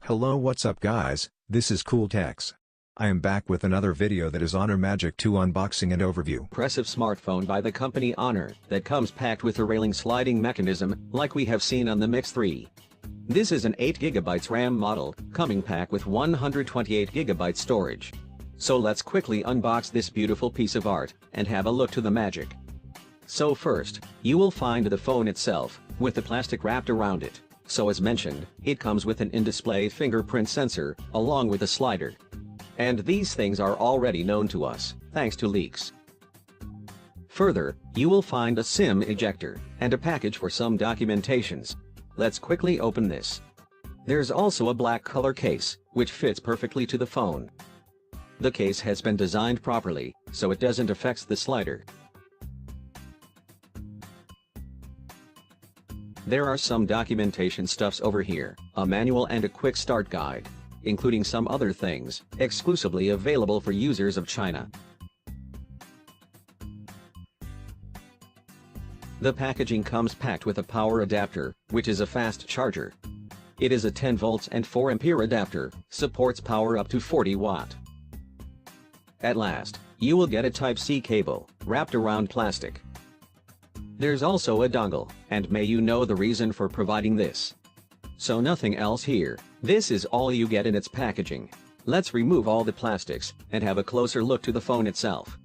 Hello, what's up guys, this is Cool Tex. I am back with another video that is Honor Magic 2 unboxing and overview. Impressive smartphone by the company Honor that comes packed with a railing sliding mechanism like we have seen on the Mix 3. This is an 8GB RAM model, coming packed with 128GB storage. So let's quickly unbox this beautiful piece of art and have a look to the magic. So first, you will find the phone itself, with the plastic wrapped around it. So as mentioned, it comes with an in-display fingerprint sensor, along with a slider. And these things are already known to us, thanks to leaks. Further, you will find a SIM ejector, and a package for some documentations. Let's quickly open this. There's also a black color case, which fits perfectly to the phone. The case has been designed properly, so it doesn't affect the slider. There are some documentation stuffs over here, a manual and a quick start guide, including some other things, exclusively available for users of China. The packaging comes packed with a power adapter, which is a fast charger. It is a 10 volts and 4 ampere adapter, supports power up to 40 watt. At last, you will get a Type-C cable, wrapped around plastic. There's also a dongle, and may you know the reason for providing this. So nothing else here, this is all you get in its packaging. Let's remove all the plastics, and have a closer look to the phone itself.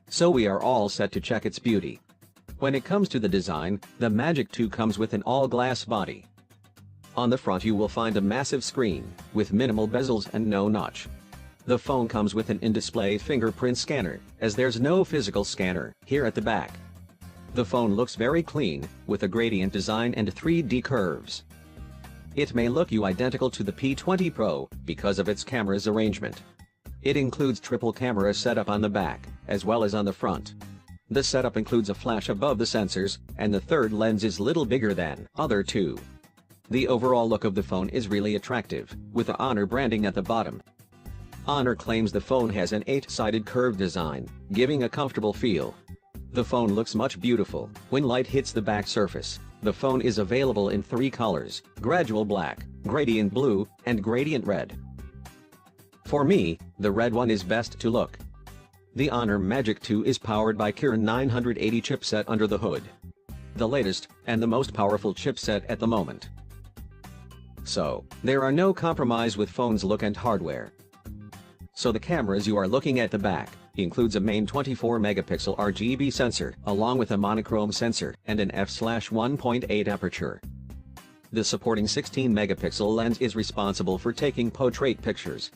So we are all set to check its beauty. When it comes to the design, the Magic 2 comes with an all-glass body. On the front you will find a massive screen, with minimal bezels and no notch. The phone comes with an in-display fingerprint scanner, as there's no physical scanner here at the back. The phone looks very clean, with a gradient design and 3D curves. It may look identical to the P20 Pro, because of its camera's arrangement. It includes triple camera setup on the back, as well as on the front. The setup includes a flash above the sensors, and the third lens is little bigger than other two. The overall look of the phone is really attractive, with the Honor branding at the bottom. Honor claims the phone has an 8-sided curved design, giving a comfortable feel. The phone looks much beautiful when light hits the back surface. The phone is available in 3 colors: gradual black, gradient blue, and gradient red. For me, the red one is best to look. The Honor Magic 2 is powered by Kirin 980 chipset under the hood. The latest, and the most powerful chipset at the moment. So, there are no compromise with phone's look and hardware. So the cameras you are looking at the back, includes a main 24-megapixel RGB sensor, along with a monochrome sensor, and an f/1.8 aperture. The supporting 16-megapixel lens is responsible for taking portrait pictures.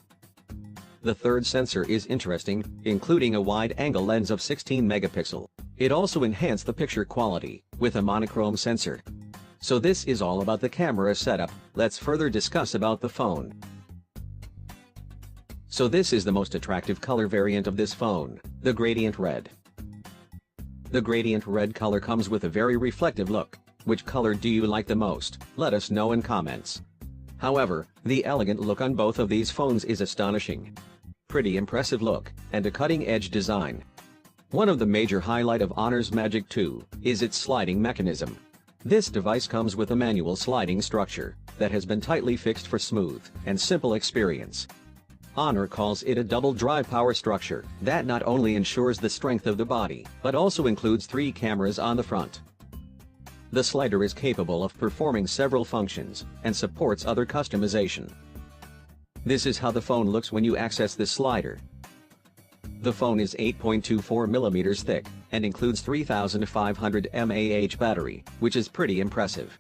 The third sensor is interesting, including a wide-angle lens of 16 megapixel. It also enhanced the picture quality, with a monochrome sensor. So this is all about the camera setup. Let's further discuss about the phone. So this is the most attractive color variant of this phone, the gradient red. The gradient red color comes with a very reflective look. Which color do you like the most? Let us know in comments. However, the elegant look on both of these phones is astonishing. Pretty impressive look, and a cutting-edge design. One of the major highlight of Honor's Magic 2 is its sliding mechanism. This device comes with a manual sliding structure that has been tightly fixed for smooth and simple experience. Honor calls it a double drive power structure that not only ensures the strength of the body, but also includes 3 cameras on the front. The slider is capable of performing several functions and supports other customization. This is how the phone looks when you access this slider. The phone is 8.24 millimeters thick, and includes 3500 mAh battery, which is pretty impressive.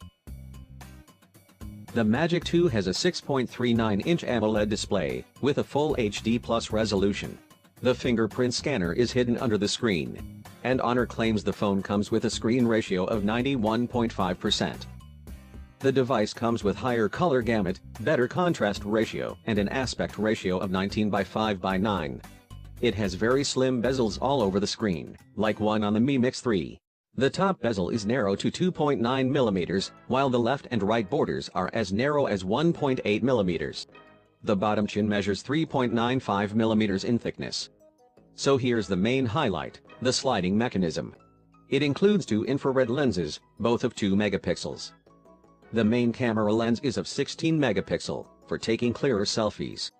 The Magic 2 has a 6.39-inch AMOLED display, with a full HD Plus resolution. The fingerprint scanner is hidden under the screen. And Honor claims the phone comes with a screen ratio of 91.5%. The device comes with higher color gamut, better contrast ratio, and an aspect ratio of 19:5:9. It has very slim bezels all over the screen, like one on the Mi Mix 3. The top bezel is narrow to 2.9 mm, while the left and right borders are as narrow as 1.8 mm. The bottom chin measures 3.95 mm in thickness. So here's the main highlight, The sliding mechanism. It includes two infrared lenses, both of 2 megapixels. The main camera lens is of 16 megapixel, for taking clearer selfies.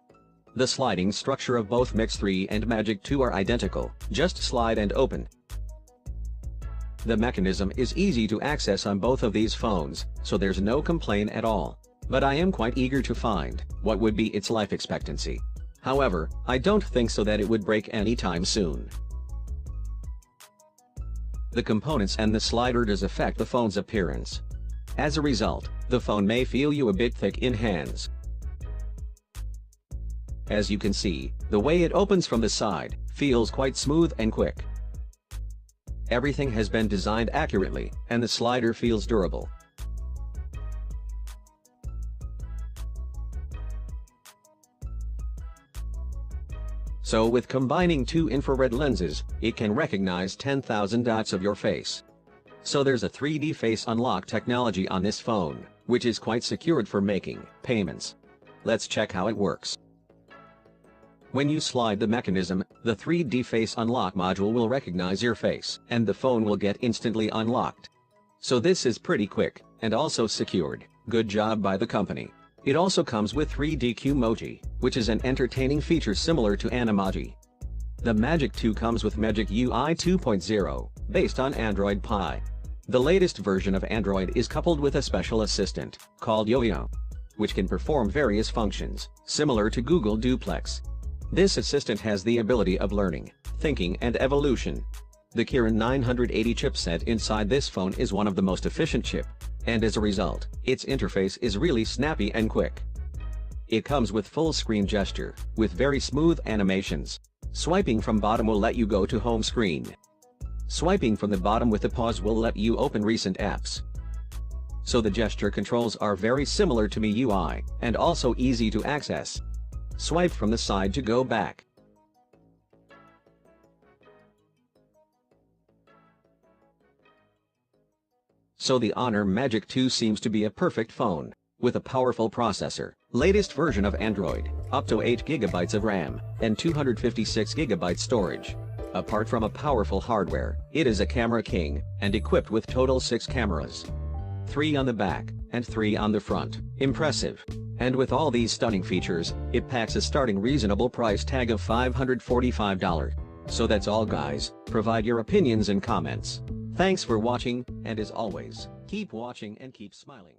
The sliding structure of both Mix 3 and Magic 2 are identical, just slide and open. The mechanism is easy to access on both of these phones, so there's no complaint at all. But I am quite eager to find what would be its life expectancy. However, I don't think so that it would break anytime soon. The components and the slider does affect the phone's appearance. As a result, the phone may feel you a bit thick in hands. As you can see, the way it opens from the side feels quite smooth and quick. Everything has been designed accurately, and the slider feels durable. So with combining 2 infrared lenses, it can recognize 10,000 dots of your face. So there's a 3D face unlock technology on this phone, which is quite secured for making payments. Let's check how it works. When you slide the mechanism, the 3D face unlock module will recognize your face, and the phone will get instantly unlocked. So this is pretty quick, and also secured. Good job by the company. It also comes with 3D Qmoji, which is an entertaining feature similar to Animoji. The Magic 2 comes with Magic UI 2.0, based on Android Pie. The latest version of Android is coupled with a special assistant, called Yo-Yo, which can perform various functions, similar to Google Duplex. This assistant has the ability of learning, thinking and evolution. The Kirin 980 chipset inside this phone is one of the most efficient chip, and as a result, its interface is really snappy and quick. It comes with full screen gesture, with very smooth animations. Swiping from bottom will let you go to home screen. Swiping from the bottom with the pause will let you open recent apps. So the gesture controls are very similar to MIUI, and also easy to access. Swipe from the side to go back. So the Honor Magic 2 seems to be a perfect phone, with a powerful processor, latest version of Android, up to 8 GB of RAM, and 256 GB storage. Apart from a powerful hardware, it is a camera king, and equipped with total 6 cameras. 3 on the back, and 3 on the front. Impressive. And with all these stunning features, it packs a starting reasonable price tag of $545. So that's all guys, provide your opinions and comments. Thanks for watching, and as always, keep watching and keep smiling.